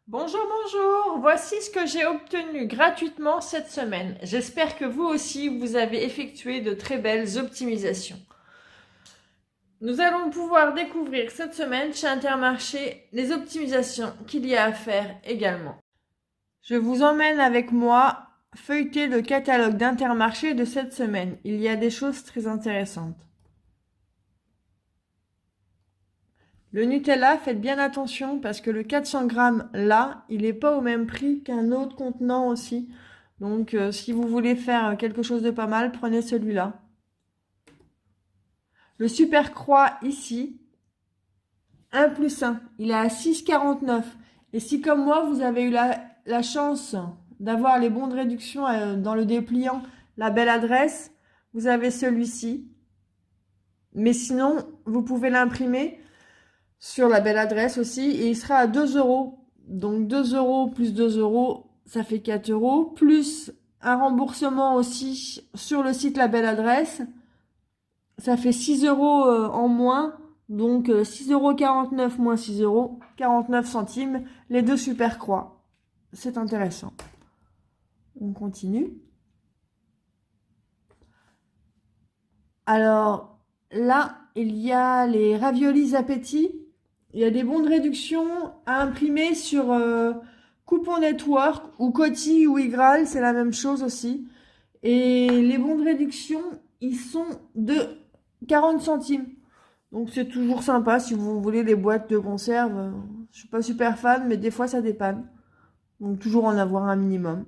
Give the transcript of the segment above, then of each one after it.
Bonjour, bonjour. Voici ce que j'ai obtenu gratuitement cette semaine. J'espère que vous aussi, vous avez effectué de très belles optimisations. Nous allons pouvoir découvrir cette semaine chez Intermarché les optimisations qu'il y a à faire également. Je vous emmène avec moi feuilleter le catalogue d'Intermarché de cette semaine. Il y a des choses très intéressantes. Le Nutella, faites bien attention parce que le 400 grammes là, il n'est pas au même prix qu'un autre contenant aussi. Donc si vous voulez faire quelque chose de pas mal, prenez celui-là. Le Super Croix ici, 1 plus 1, il est à 6,49. Et si comme moi, vous avez eu la chance d'avoir les bons de réduction dans le dépliant, la belle adresse, vous avez celui-ci. Mais sinon, vous pouvez l'imprimer sur la belle adresse aussi et il sera à 2 euros. Donc 2 euros plus 2 euros, ça fait 4 euros. Plus un remboursement aussi sur le site La Belle Adresse, ça fait 6 euros en moins. Donc 6,49 € moins 6 euros, 49 centimes, les deux super croix. C'est intéressant. On continue. Alors là, il y a les raviolis appétit. Il y a des bons de réduction à imprimer sur Coupon Network ou Coty ou Igral, c'est la même chose aussi. Et les bons de réduction, ils sont de 40 centimes. Donc c'est toujours sympa si vous voulez les boîtes de conserve. Je suis pas super fan, mais des fois ça dépanne. Donc toujours en avoir un minimum.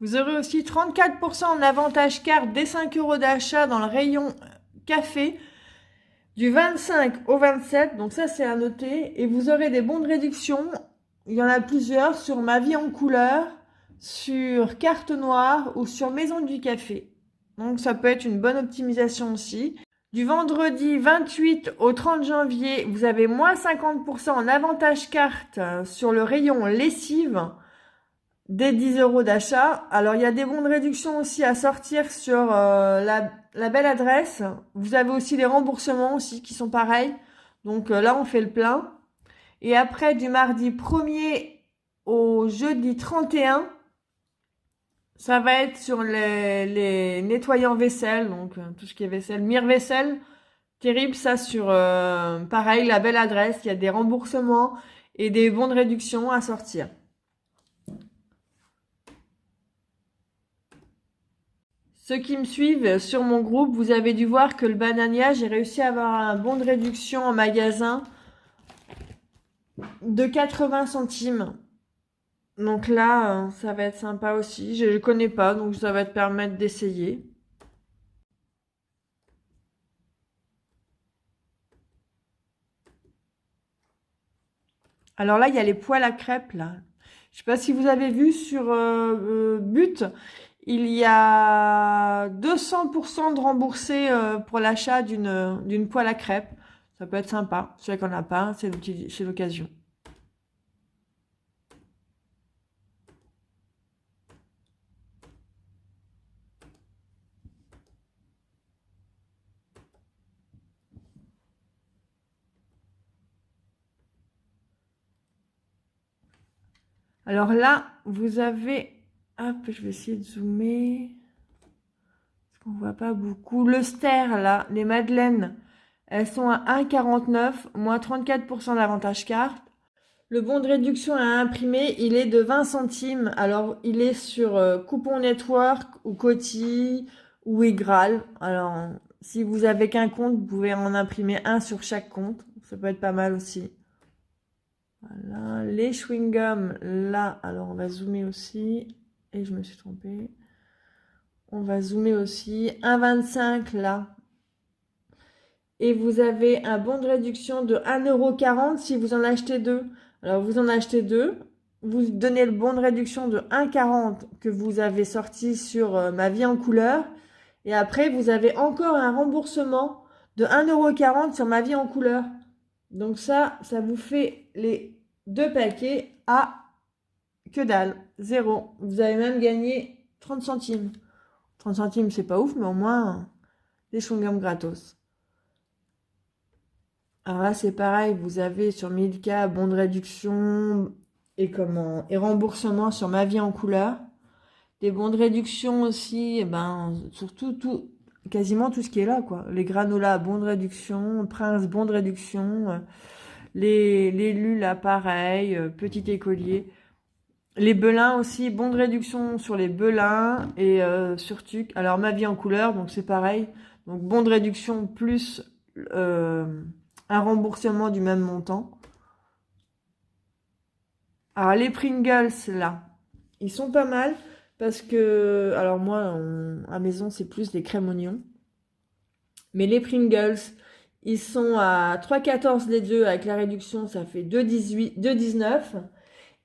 Vous aurez aussi 34% en avantage carte dès 5 euros d'achat dans le rayon café du 25 au 27. Donc ça c'est à noter. Et vous aurez des bons de réduction. Il y en a plusieurs sur Ma Vie en Couleur, sur Carte Noire ou sur Maison du Café. Donc ça peut être une bonne optimisation aussi. Du vendredi 28 au 30 janvier, vous avez moins 50% en avantage carte sur le rayon lessive dès 10 euros d'achat. Alors il y a des bons de réduction aussi à sortir sur la belle adresse. Vous avez aussi les remboursements aussi qui sont pareils. Donc là on fait le plein. Et après du mardi 1er au jeudi 31, ça va être sur les nettoyants vaisselle, donc tout ce qui est vaisselle, mire vaisselle. Terrible ça sur, pareil, la belle adresse. Il y a des remboursements et des bons de réduction à sortir. Ceux qui me suivent sur mon groupe, vous avez dû voir que le Banania, j'ai réussi à avoir un bon de réduction en magasin de 80 centimes. Donc là, ça va être sympa aussi. Je ne connais pas, donc ça va te permettre d'essayer. Alors là, il y a les poêles à crêpes, là. Je sais pas si vous avez vu sur But, il y a 200% de remboursé pour l'achat d'une poêle à crêpes. Ça peut être sympa. Celui qu'on n'a pas, c'est l'occasion. Alors là, vous avez... Hop, je vais essayer de zoomer. Parce qu'on voit pas beaucoup. Le Ster, là, les madeleines, elles sont à 1,49, moins 34% d'avantage carte. Le bon de réduction à imprimer, il est de 20 centimes. Alors, il est sur Coupon Network ou Coty ou Igral. Alors, si vous avez qu'un compte, vous pouvez en imprimer un sur chaque compte. Ça peut être pas mal aussi. Voilà, les chewing-gums, là, alors on va zoomer aussi. Et je me suis trompée. On va zoomer aussi. 1,25 là. Et vous avez un bon de réduction de 1,40 € si vous en achetez deux. Alors vous en achetez deux. Vous donnez le bon de réduction de 1,40 que vous avez sorti sur Ma Vie en Couleur. Et après, vous avez encore un remboursement de 1,40 € sur Ma Vie en Couleur. Donc ça vous fait les deux paquets à que dalle, zéro. Vous avez même gagné 30 centimes. 30 centimes, c'est pas ouf, mais au moins, des chewing-gums gratos. Alors là, c'est pareil, vous avez sur Milka, bon de réduction, et remboursement sur Ma Vie en couleur. Des bons de réduction aussi, et ben, surtout quasiment tout ce qui est là, quoi. Les granolas, bons de réduction, Prince, bons de réduction, les Lula, pareil, petit écolier. Les Belins aussi, bons de réduction sur les Belins et sur Tuc. Alors, Ma Vie en couleur, donc c'est pareil. Donc, bon de réduction plus un remboursement du même montant. Alors, les Pringles, là, ils sont pas mal parce que, alors moi, à maison, c'est plus des crèmes oignons. Mais les Pringles, ils sont à 3,14 les deux avec la réduction, ça fait 2,18, 2,19.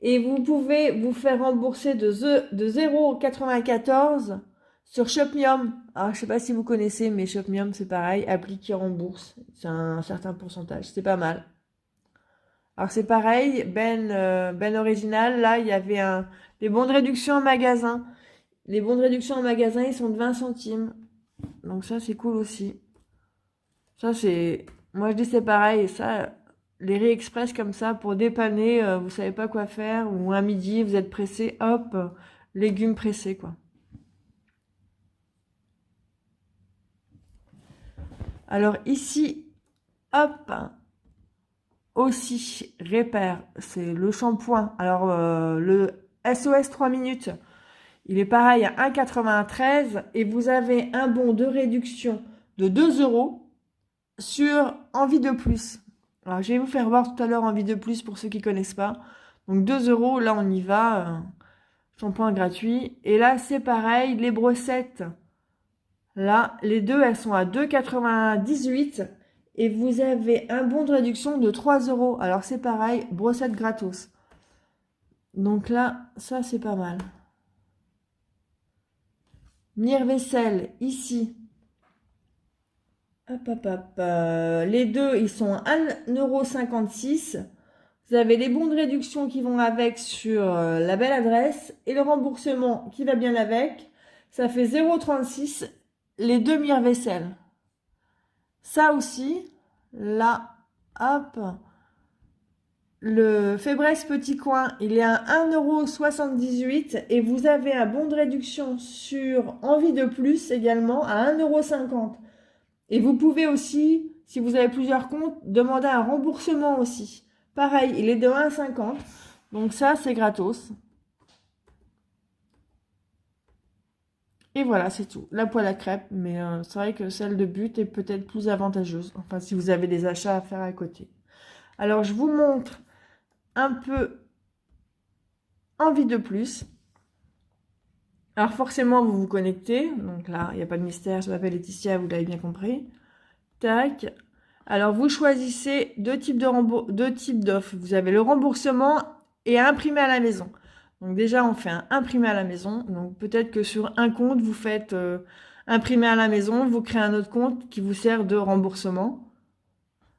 Et vous pouvez vous faire rembourser de 0,94 sur Shopmium. Alors, je sais pas si vous connaissez, mais Shopmium, c'est pareil, appli qui rembourse. C'est un certain pourcentage, c'est pas mal. Alors, c'est pareil, Ben Original, là, il y avait des bons de réduction en magasin. Les bons de réduction en magasin, ils sont de 20 centimes. Donc ça, c'est cool aussi. Ça, c'est... Moi, je dis c'est pareil. Ça, les réexpress comme ça, pour dépanner, vous savez pas quoi faire, ou à midi, vous êtes pressé, hop, légumes pressés, quoi. Alors ici, hop, aussi, Repère, c'est le shampoing. Alors, le SOS 3 minutes, il est pareil à 1,93 et vous avez un bon de réduction de 2 euros sur Envie de plus. Alors, je vais vous faire voir tout à l'heure Envie de plus pour ceux qui connaissent pas. Donc, 2 euros, là, on y va. Shampoing gratuit. Et là, c'est pareil, les brossettes. Là, les deux, elles sont à 2,98 et vous avez un bon de réduction de 3 euros. Alors, c'est pareil, brossette gratos. Donc là, ça, c'est pas mal. Vaisselle, ici. Hop, hop, hop. Les deux, ils sont à 1,56 €. Vous avez les bons de réduction qui vont avec sur la belle adresse et le remboursement qui va bien avec. Ça fait 0,36 € les deux vaisselle. Ça aussi, là, hop, le Fébreze Petit Coin, il est à 1,78 € et vous avez un bon de réduction sur Envie de plus également à 1,50 €. Et vous pouvez aussi, si vous avez plusieurs comptes, demander un remboursement aussi. Pareil, il est de 1,50 €. Donc ça, c'est gratos. Et voilà, c'est tout. La poêle à crêpes, mais c'est vrai que celle de But est peut-être plus avantageuse. Enfin, si vous avez des achats à faire à côté. Alors, je vous montre un peu Envie de plus. Alors, forcément, vous vous connectez. Donc là, il n'y a pas de mystère. Je m'appelle Laetitia, vous l'avez bien compris. Tac. Alors, vous choisissez deux types d'offres. Vous avez le remboursement et imprimer à la maison. Donc déjà, on fait un imprimé à la maison. Donc peut-être que sur un compte, vous faites imprimer à la maison, vous créez un autre compte qui vous sert de remboursement.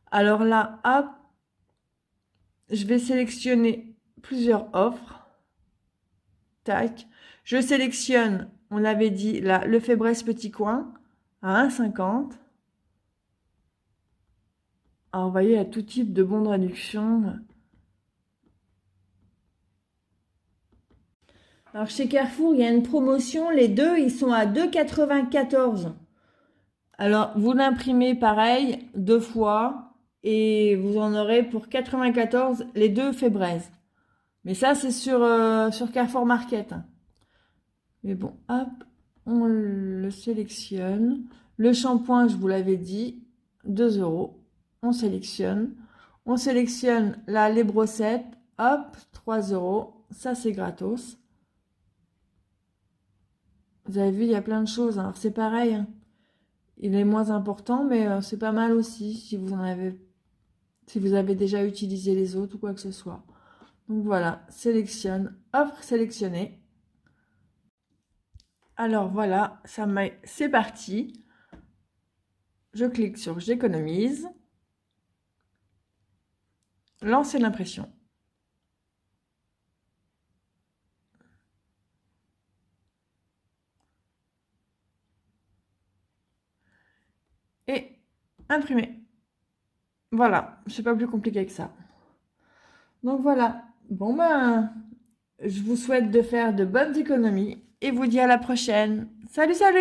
Alors là, hop, je vais sélectionner plusieurs offres. Tac. Je sélectionne, on avait dit là, le Fébreze Petit Coin à 1,50 €. Alors, vous voyez, il y a tout type de bons de réduction. Alors, chez Carrefour, il y a une promotion. Les deux, ils sont à 2,94 €. Alors, vous l'imprimez pareil, deux fois, et vous en aurez pour 94 les deux Fébreze. Mais ça, c'est sur Carrefour Market. Mais bon, hop, on le sélectionne. Le shampoing, je vous l'avais dit, 2 euros. On sélectionne. On sélectionne là les brossettes. Hop, 3 euros. Ça, c'est gratos. Vous avez vu, il y a plein de choses. Alors, c'est pareil, hein. Il est moins important, mais c'est pas mal aussi si vous avez déjà utilisé les autres ou quoi que ce soit. Donc voilà, sélectionne, offre sélectionnée. Alors voilà, c'est parti. Je clique sur j'économise. Lancer l'impression. Et imprimer. Voilà, c'est pas plus compliqué que ça. Donc voilà, Bon ben, je vous souhaite de faire de bonnes économies et vous dis à la prochaine. Salut, salut!